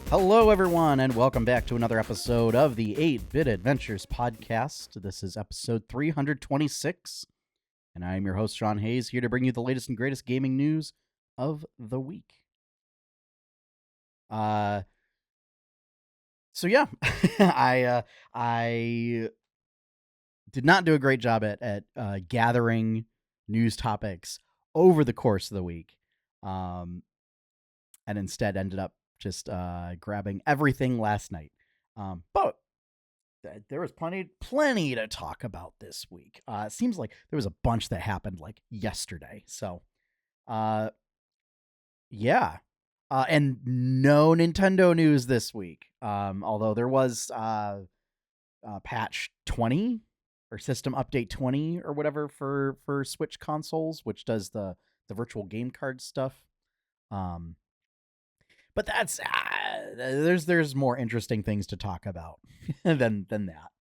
Hello, everyone, and welcome back to another episode of the 8-Bit Adventures podcast. This is episode 326, and I am your host, Sean Hayes, here to bring you the latest and greatest gaming news of the week. I did not do a great job at gathering news topics over the course of the week, and instead ended up just grabbing everything last night. But there was plenty to talk about this week. It seems like there was a bunch that happened like yesterday. So, yeah. And no Nintendo news this week. Although there was patch 20 or system update 20 or whatever for Switch consoles, which does the virtual game card stuff. But that's there's more interesting things to talk about than that.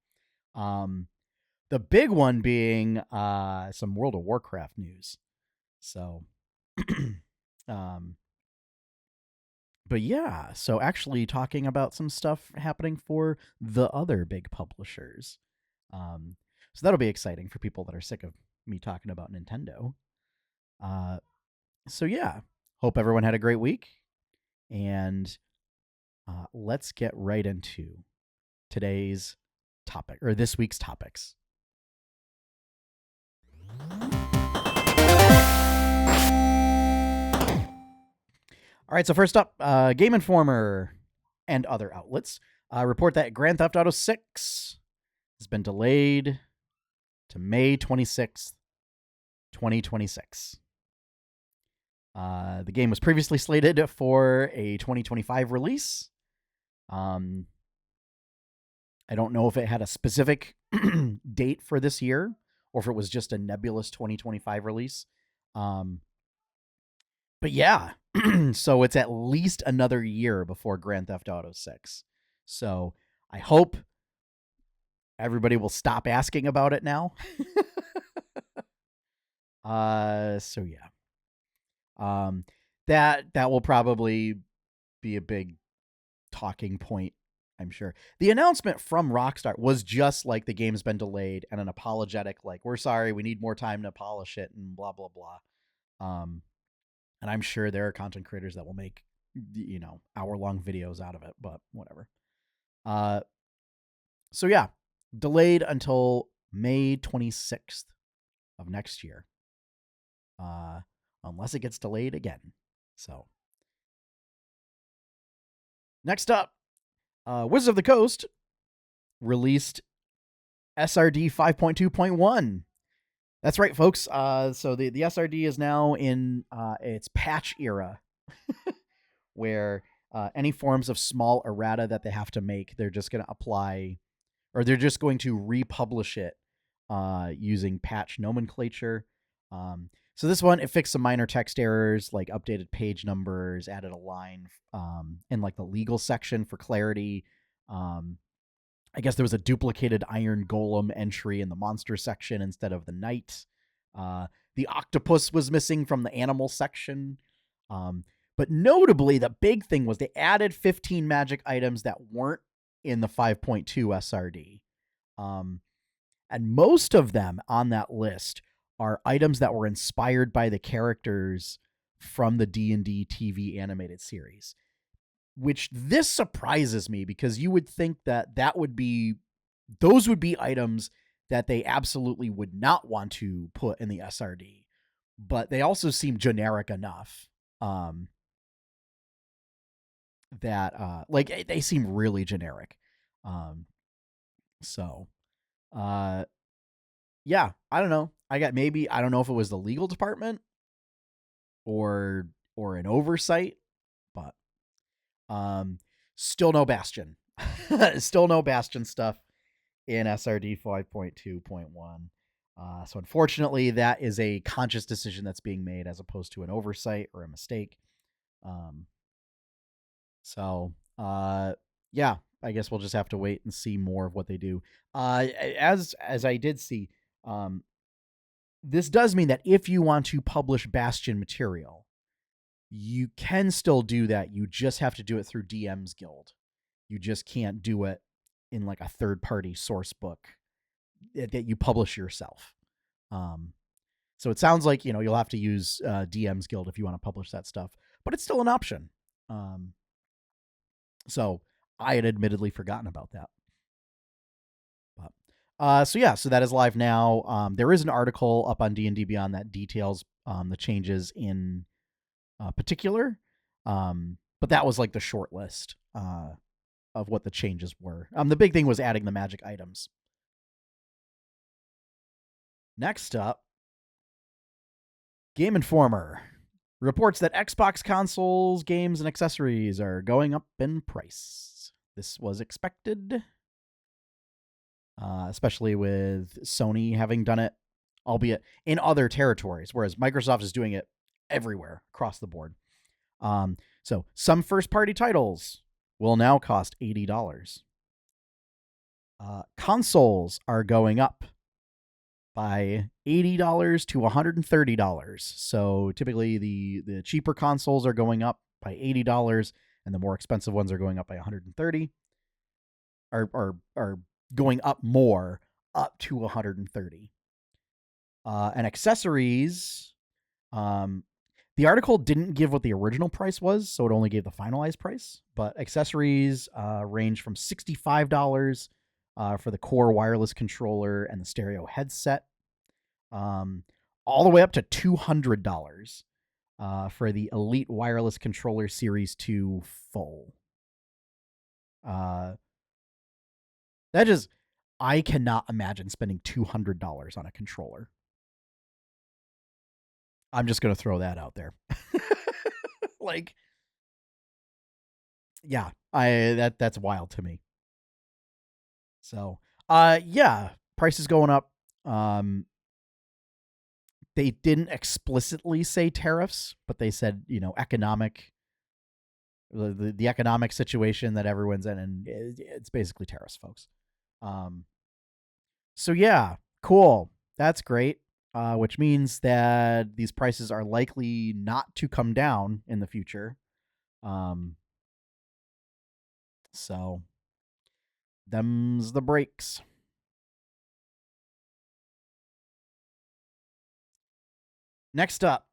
The big one being some World of Warcraft news. So, but yeah, so actually talking about some stuff happening for the other big publishers. So that'll be exciting for people that are sick of me talking about Nintendo. So yeah, hope everyone had a great week. And let's get right into today's topic, or this week's topics. All right, so first up, GameInformer and other outlets report that Grand Theft Auto 6 has been delayed to May 26th, 2026. The game was previously slated for a 2025 release. I don't know if it had a specific date for this year or if it was just a nebulous 2025 release. But yeah, so it's at least another year before Grand Theft Auto 6. So I hope everybody will stop asking about it now. So yeah. That will probably be a big talking point, I'm sure. The announcement from Rockstar was just like the game's been delayed and an apologetic, like, we're sorry, we need more time to polish it and blah, blah, blah. And I'm sure there are content creators that will make, hour-long videos out of it, but whatever. So yeah, delayed until May 26th of next year. Unless it gets delayed again. So, next up, Wizards of the Coast released SRD 5.2.1. That's right, folks. So the SRD is now in its patch era, where any forms of small errata that they have to make, they're just going to apply, or they're just going to republish it using patch nomenclature. So this one, it fixed some minor text errors, like updated page numbers, added a line in like the legal section for clarity. I guess there was a duplicated Iron Golem entry in the monster section instead of the knight. The octopus was missing from the animal section. But notably, the big thing was they added 15 magic items that weren't in the 5.2 SRD. And most of them on that list are items that were inspired by the characters from the D&D TV animated series, which this surprises me because you would think that those would be items that they absolutely would not want to put in the SRD, but they also seem generic enough that like they seem really generic. Yeah, I don't know. I don't know if it was the legal department or an oversight, but still no Bastion. Still no Bastion stuff in SRD 5.2.1. So unfortunately, that is a conscious decision that's being made as opposed to an oversight or a mistake. Yeah, I guess we'll just have to wait and see more of what they do. As I did see, this does mean that if you want to publish Bastion material, You can still do that. You just have to do it through DM's Guild. You just can't do it in like a third-party source book that you publish yourself. So it sounds like, you'll have to use DM's Guild if you want to publish that stuff, but it's still an option. So I had admittedly forgotten about that. But so that is live now. There is an article up on D&D Beyond that details the changes in particular, but that was like the short list of what the changes were. The big thing was adding the magic items. Next up, GameInformer reports that Xbox consoles, games, and accessories are going up in price. This was expected, especially with Sony having done it, albeit in other territories, whereas Microsoft is doing it everywhere across the board. So some first-party titles will now cost $80. Consoles are going up by $80 to $130. So typically the cheaper consoles are going up by $80, and the more expensive ones are going up by $130. Are going up more, up to $130. And accessories, the article didn't give what the original price was, so it only gave the finalized price. But accessories range from $65 for the core wireless controller and the stereo headset, all the way up to $200 for the Elite Wireless Controller Series 2 Full. I cannot imagine spending $200 on a controller. I'm just going to throw that out there. Like, yeah, that's wild to me. So, price is going up. They didn't explicitly say tariffs, but they said, economic, the economic situation that everyone's in, and it's basically tariffs, folks. So yeah, cool. That's great. Which means that these prices are likely not to come down in the future. So them's the breaks. Next up,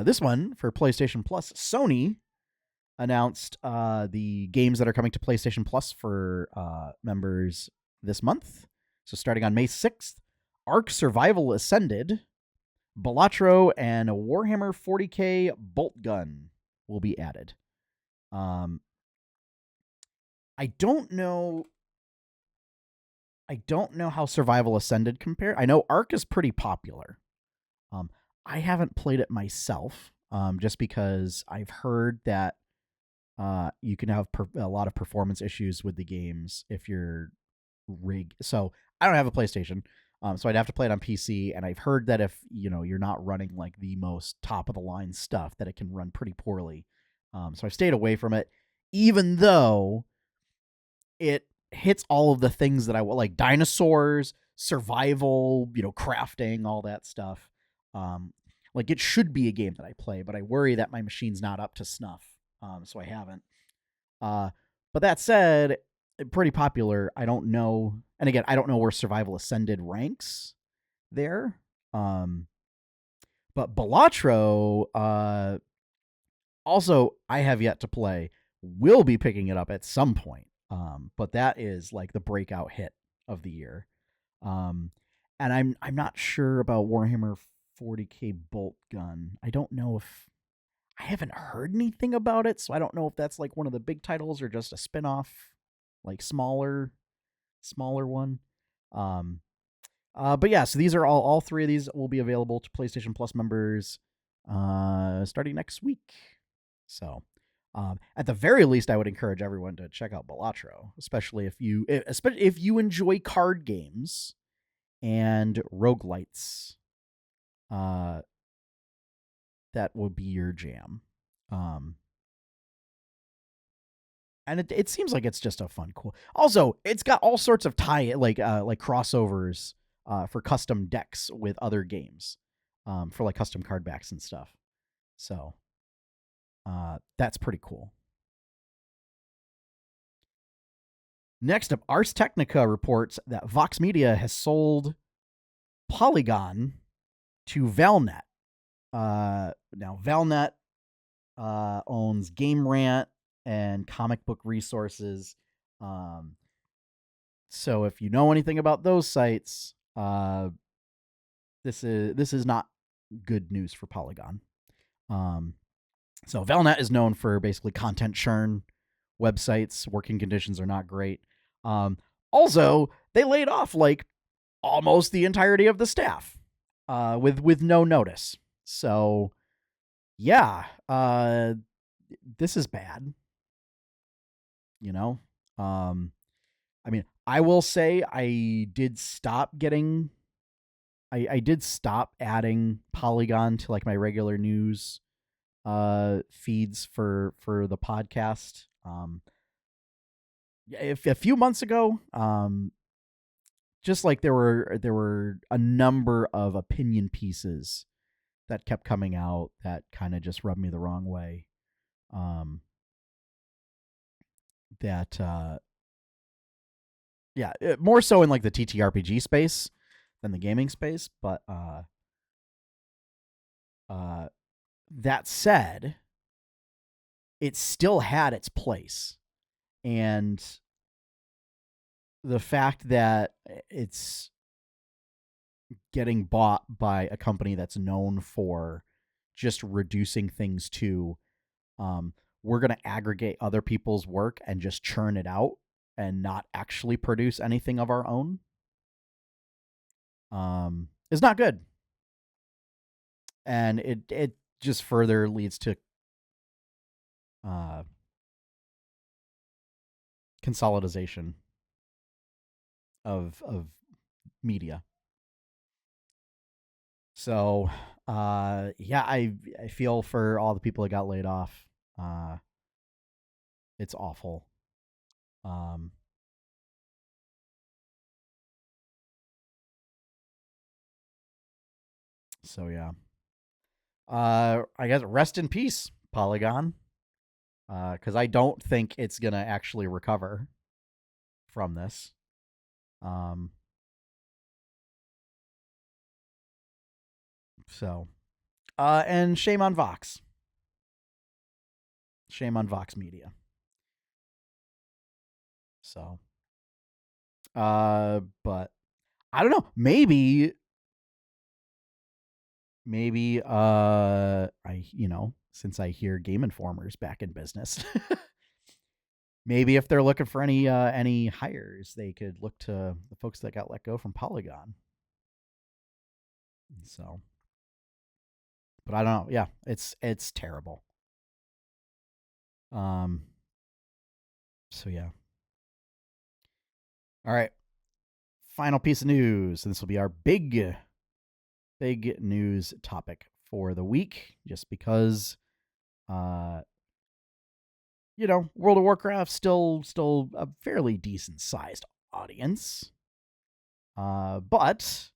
this one for PlayStation Plus, Sony announced the games that are coming to PlayStation Plus for members this month. So starting on May 6th, Ark Survival Ascended, Balatro, and Warhammer 40k Boltgun will be added. I don't know how Survival Ascended compare. I know Ark is pretty popular. I haven't played it myself, just because I've heard that you can have a lot of performance issues with the games if you're rigged. So I don't have a PlayStation, so I'd have to play it on PC. And I've heard that if you're not running like the most top of the line stuff, that it can run pretty poorly. So I've stayed away from it, even though it hits all of the things that I like: dinosaurs, survival, crafting, all that stuff. Like, it should be a game that I play, but I worry that my machine's not up to snuff. So I haven't. But that said, pretty popular. I don't know. And again, I don't know where Survival Ascended ranks there. But Balatro, also, I have yet to play. Will be picking it up at some point. But that is like the breakout hit of the year. And I'm not sure about Warhammer 40k Boltgun. I don't know if I haven't heard anything about it, so I don't know if that's like one of the big titles or just a spin-off, like smaller one. But yeah, so these are all three of these will be available to PlayStation Plus members starting next week. So at the very least, I would encourage everyone to check out Balatro, especially if you enjoy card games and roguelites. That would be your jam. And it seems like it's just a fun, cool. Also, it's got all sorts of like crossovers for custom decks with other games, for like custom card backs and stuff. So That's pretty cool. Next up, Ars Technica reports that Vox Media has sold Polygon to Valnet. Now, Valnet owns Game Rant and Comic Book Resources. So if you know anything about those sites, this is not good news for Polygon. So Valnet is known for basically content churn websites. Working conditions are not great. Also, they laid off like almost the entirety of the staff with no notice. So yeah, this is bad. You know, I mean, I will say I did stop adding Polygon to like my regular news feeds for the podcast. If a few months ago, just like there were a number of opinion pieces that kept coming out that kind of just rubbed me the wrong way. More so in like the TTRPG space than the gaming space, but that said, it still had its place. And the fact that it's getting bought by a company that's known for just reducing things to we're going to aggregate other people's work and just churn it out and not actually produce anything of our own is not good. And it just further leads to consolidation of media. So I feel for all the people that got laid off. It's awful. So yeah. I guess rest in peace, Polygon. Because I don't think it's gonna actually recover from this. So, and shame on Vox. Shame on Vox Media. So, but I don't know. Maybe, since I hear GameInformer's back in business, maybe if they're looking for any hires, they could look to the folks that got let go from Polygon. So, but I don't know. Yeah, it's terrible. So yeah. All right. Final piece of news. And this will be our big news topic for the week, just because World of Warcraft still a fairly decent sized audience. But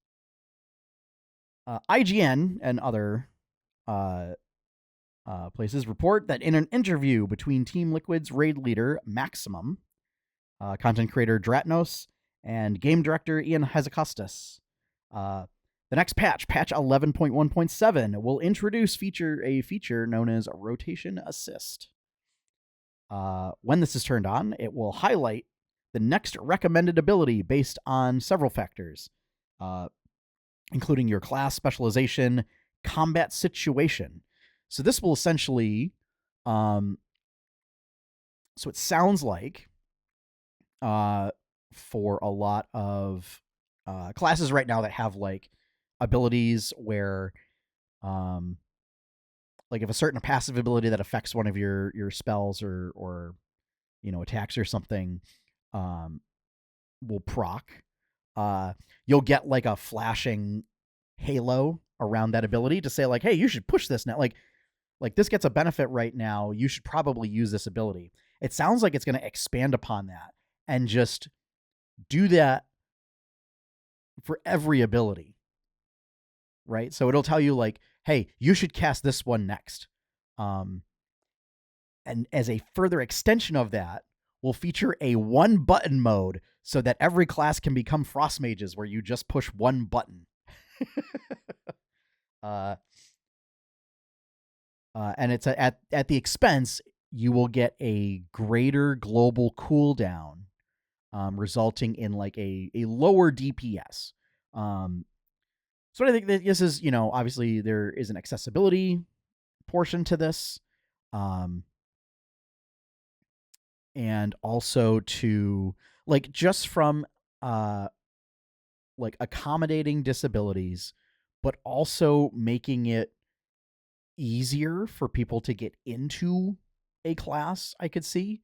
IGN and other places report that in an interview between Team Liquid's raid leader Maximum, content creator Dratnos, and game director Ian Hazzikostas, the next patch 11.1.7, will introduce a feature known as rotation assist. When this is turned on, it will highlight the next recommended ability based on several factors, including your class, specialization, combat situation. So this will essentially, so it sounds like, for a lot of classes right now that have like abilities where, like if a certain passive ability that affects one of your spells or attacks or something, will proc, you'll get like a flashing halo around that ability to say like, hey, you should push this now. Like this gets a benefit right now. You should probably use this ability. It sounds like it's going to expand upon that and just do that for every ability, right? So it'll tell you like, hey, you should cast this one next. And as a further extension of that, we'll feature a one button mode so that every class can become frost mages where you just push one button. And it's at the expense, you will get a greater global cooldown, resulting in like a lower DPS. So I think that this is, obviously there is an accessibility portion to this. And also to like just from like accommodating disabilities, but also making it easier for people to get into a class, I could see.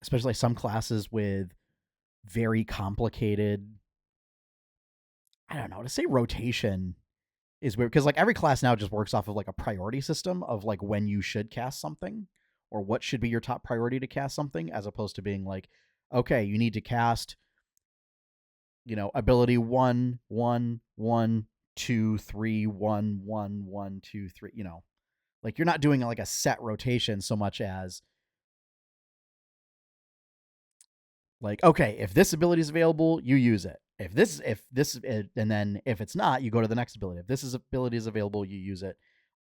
Especially some classes with very complicated, I don't know, to say rotation is weird because like every class now just works off of like a priority system of like when you should cast something or what should be your top priority to cast something, as opposed to being like, okay, you need to cast, ability 1 1 1 2 3 1 1 1 2 3, like you're not doing like a set rotation so much as like, okay, if this ability is available, you use it. If this, and then if it's not, you go to the next ability. If this ability is available, you use it.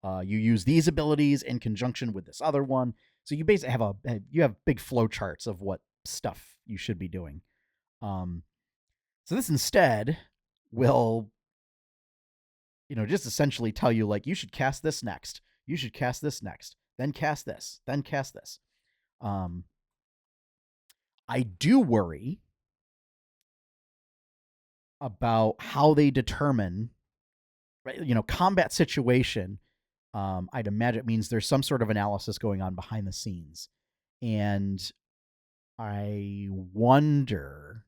You use these abilities in conjunction with this other one. So you basically have big flow charts of what stuff you should be doing. So this instead will, just essentially tell you like you should cast this next. You should cast this next. Then cast this. Then cast this. I do worry about how they determine, right, combat situation. I'd imagine it means there's some sort of analysis going on behind the scenes. And I wonder,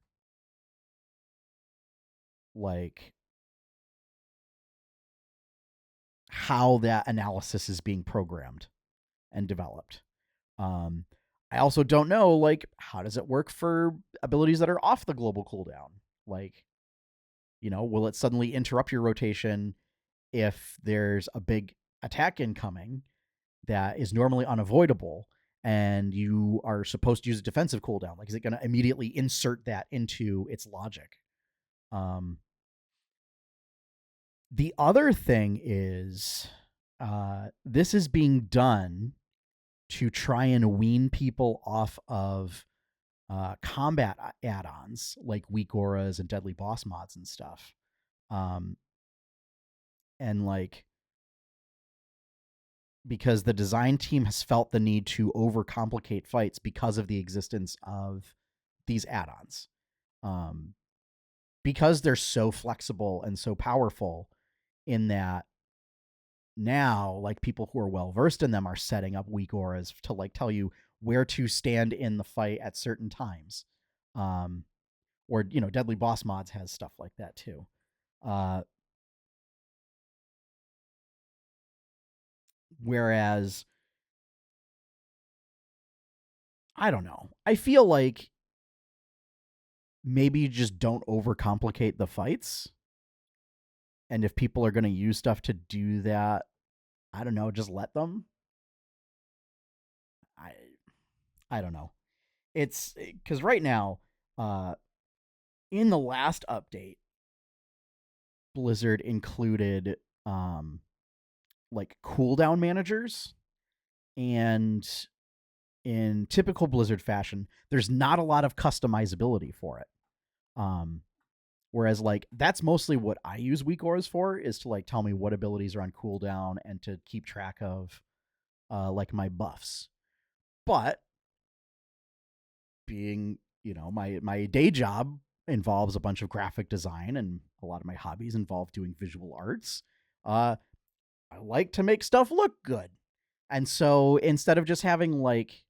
like, how that analysis is being programmed and developed. I also don't know, like, how does it work for abilities that are off the global cooldown? Like, will it suddenly interrupt your rotation if there's a big attack incoming that is normally unavoidable and you are supposed to use a defensive cooldown? Like, is it going to immediately insert that into its logic? The other thing is, this is being done to try and wean people off of combat add-ons like weak auras and deadly boss mods and stuff. And like, because the design team has felt the need to overcomplicate fights because of the existence of these add-ons. Because they're so flexible and so powerful in that now, like, people who are well versed in them are setting up weak auras to like tell you where to stand in the fight at certain times. Or deadly boss mods has stuff like that too. Whereas, I don't know, I feel like maybe you just don't overcomplicate the fights. And if people are going to use stuff to do that, I don't know, just let them. I don't know. It's because right now, in the last update, Blizzard included like cooldown managers, and in typical Blizzard fashion, there's not a lot of customizability for it. Whereas like that's mostly what I use weak auras for, is to like tell me what abilities are on cooldown and to keep track of like my buffs. But being, my day job involves a bunch of graphic design, and a lot of my hobbies involve doing visual arts. I like to make stuff look good. And so instead of just having like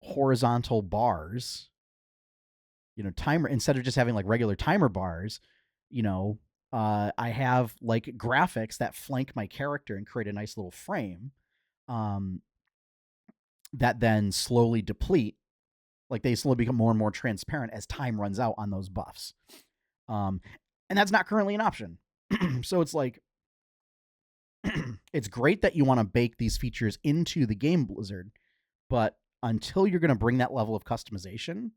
horizontal bars, instead of just having like regular timer bars, I have like graphics that flank my character and create a nice little frame, that then slowly deplete. Like they slowly become more and more transparent as time runs out on those buffs. And that's not currently an option. So it's like, it's great that you want to bake these features into the game, Blizzard, But until you're going to bring that level of customization,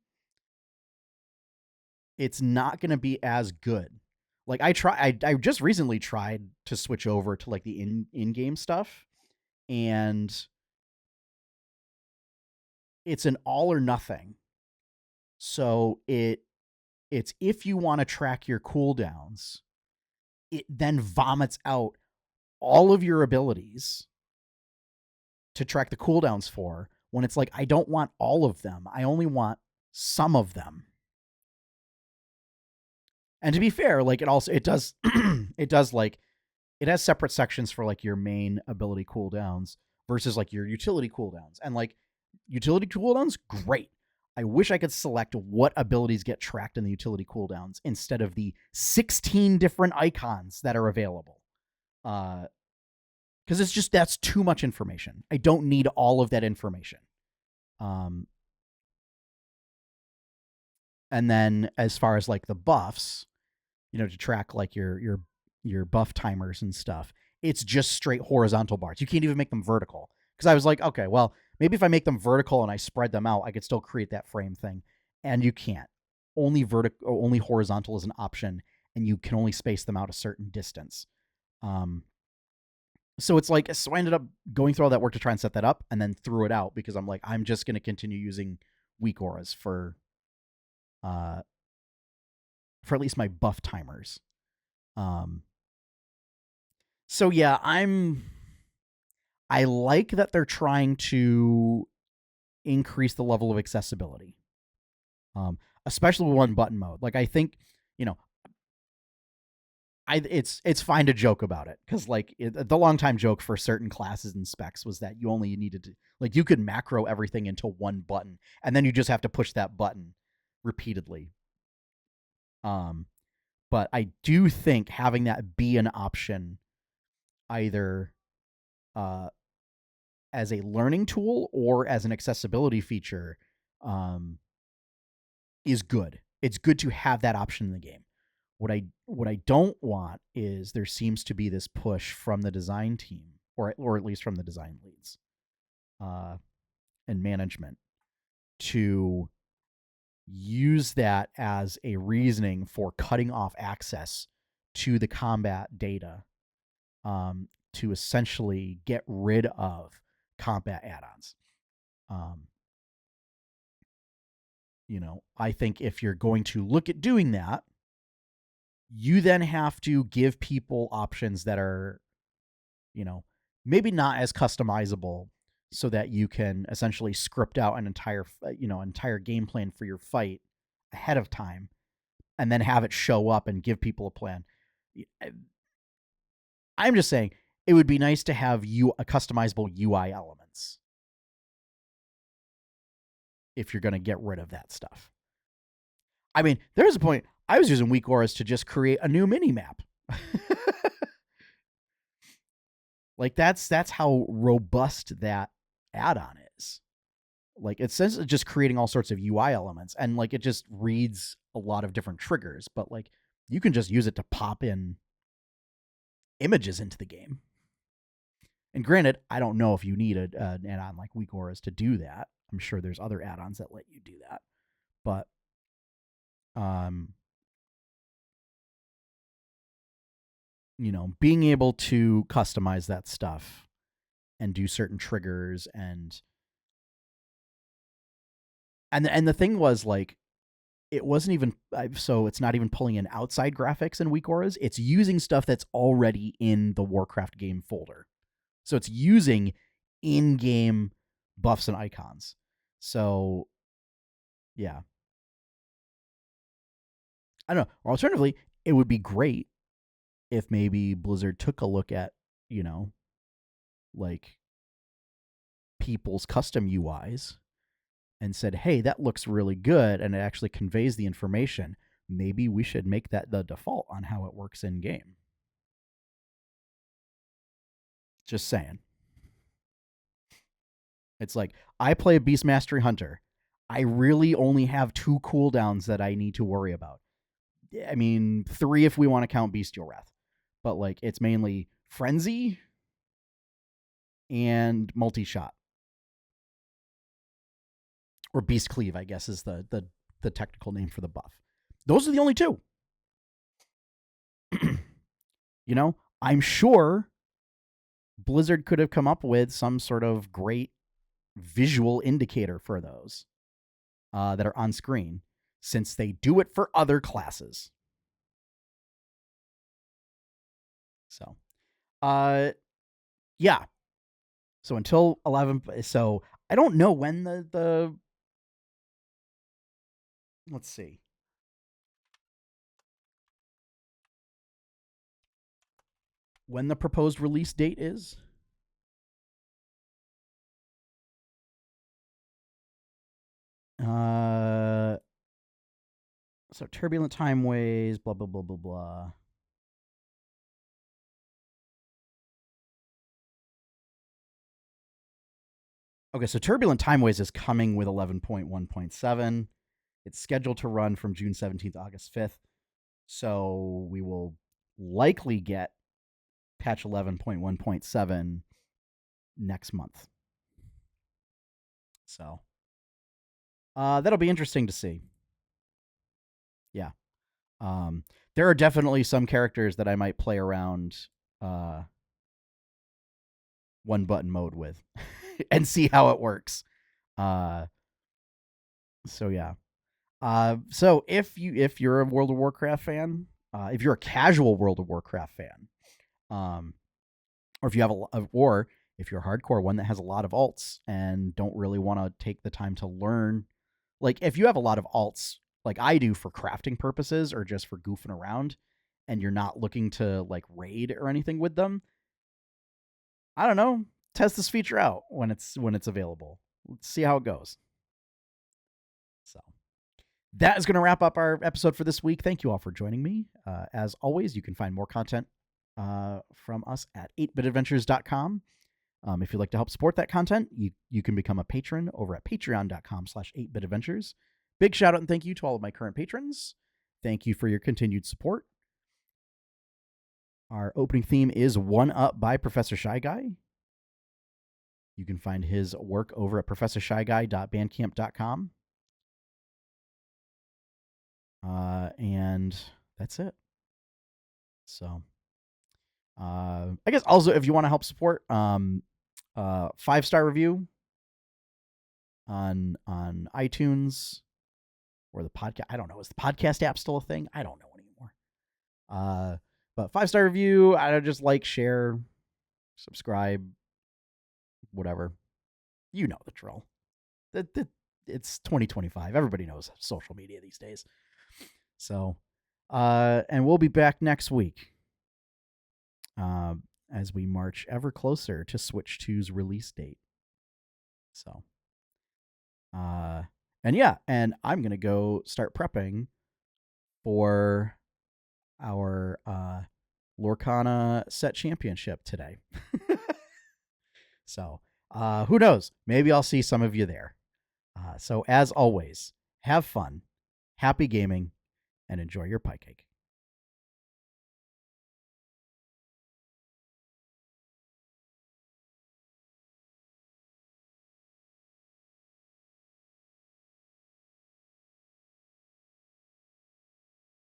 it's not going to be as good. Like I just recently tried to switch over to like the in-game stuff, and it's an all or nothing. So it's if you want to track your cooldowns, it then vomits out all of your abilities to track the cooldowns for, when it's like, I don't want all of them. I only want some of them. And to be fair, like it does like, it has separate sections for like your main ability cooldowns versus like your utility cooldowns. And like utility cooldowns, great. I wish I could select what abilities get tracked in the utility cooldowns instead of the 16 different icons that are available. Because it's just, that's too much information. I don't need all of that information. And then as far as like the buffs, to track like your buff timers and stuff, it's just straight horizontal bars. You can't even make them vertical. Because I was like, okay, well, maybe if I make them vertical and I spread them out, I could still create that frame thing. And you can't. Only horizontal is an option, and you can only space them out a certain distance. So it's like, so I ended up going through all that work to try and set that up, and then threw it out because I'm like, I'm just going to continue using weak auras for at least my buff timers. So yeah, I like that they're trying to increase the level of accessibility, especially with one button mode. Like I think, it's fine to joke about it, because like the long time joke for certain classes and specs was that you only needed to, like, you could macro everything into one button, and then you just have to push that button repeatedly. But I do think having that be an option, either as a learning tool or as an accessibility feature, is good. It's good to have that option in the game. What I don't want is there seems to be this push from the design team, or at least from the design leads, and management, to use that as a reasoning for cutting off access to the combat data, to essentially get rid of combat add-ons. I think if you're going to look at doing that, you then have to give people options that are, maybe not as customizable, so that you can essentially script out an entire game plan for your fight ahead of time, and then have it show up and give people a plan. I'm just saying, it would be nice to have a customizable UI elements if you're going to get rid of that stuff. I mean, there's a point I was using weak auras to just create a new mini map. Like that's how robust that add-on is. Like it's just creating all sorts of UI elements, and like it just reads a lot of different triggers, but like you can just use it to pop in images into the game. And granted, I don't know if you need an add-on like weak auras to do that. I'm sure there's other add-ons that let you do that. But being able to customize that stuff and do certain triggers, and the thing was, like, it wasn't even, so it's not even pulling in outside graphics and weak auras. It's using stuff that's already in the Warcraft game folder. So it's using in-game buffs and icons. So yeah, I don't know. Or alternatively, it would be great if maybe Blizzard took a look at, like, people's custom UIs and said, hey, that looks really good, and it actually conveys the information. Maybe we should make that the default on how it works in game. Just saying. It's like, I play a Beast Mastery Hunter. I really only have 2 cooldowns that I need to worry about. I mean, 3 if we want to count Bestial Wrath. But like, it's mainly Frenzy and multi-shot. or Beast Cleave, I guess is the technical name for the buff. Those are the only two. You know, I'm sure Blizzard could have come up with some sort of great visual indicator for those that are on screen, since they do it for other classes. So, yeah. So until 11, so I don't know when the let's see. When the proposed release date is. So turbulent timeways, blah blah blah blah blah. Okay, so turbulent timeways is coming with 11.1.7. It's scheduled to run from June 17th, August 5th. So we will likely get patch 11.1.7 next month. So that'll be interesting to see. Yeah. There are definitely some characters that I might play around one button mode with and see how it works. So yeah. So if you're a World of Warcraft fan, if you're a casual World of Warcraft fan, or if you have or if you're a hardcore one that has a lot of alts and don't really want to take the time to learn, like if you have a lot of alts like I do for crafting purposes or just for goofing around, and you're not looking to like raid or anything with them, I don't know, test this feature out when it's available. Let's see how it goes. So that is going to wrap up our episode for this week. Thank you all for joining me. As always, you can find more content from us at 8bitadventures.com. If you'd like to help support that content, you can become a patron over at patreon.com/8bitadventures. Big shout out and thank you to all of my current patrons. Thank you for your continued support. Our opening theme is One Up by Professor Shy Guy. You can find his work over at professorshyguy.bandcamp.com. And that's it. So, I guess also if you want to help support, 5-star review on iTunes or the podcast. I don't know. Is the podcast app still a thing? I don't know anymore. But 5-star review. I don't just like, share, subscribe, whatever. You know the drill. It's 2025. Everybody knows social media these days. So, and we'll be back next week as we march ever closer to Switch 2's release date. So, and yeah, and I'm going to go start prepping for our Lorcana set championship today. So, who knows? Maybe I'll see some of you there. So, as always, have fun, happy gaming, and enjoy your pie cake.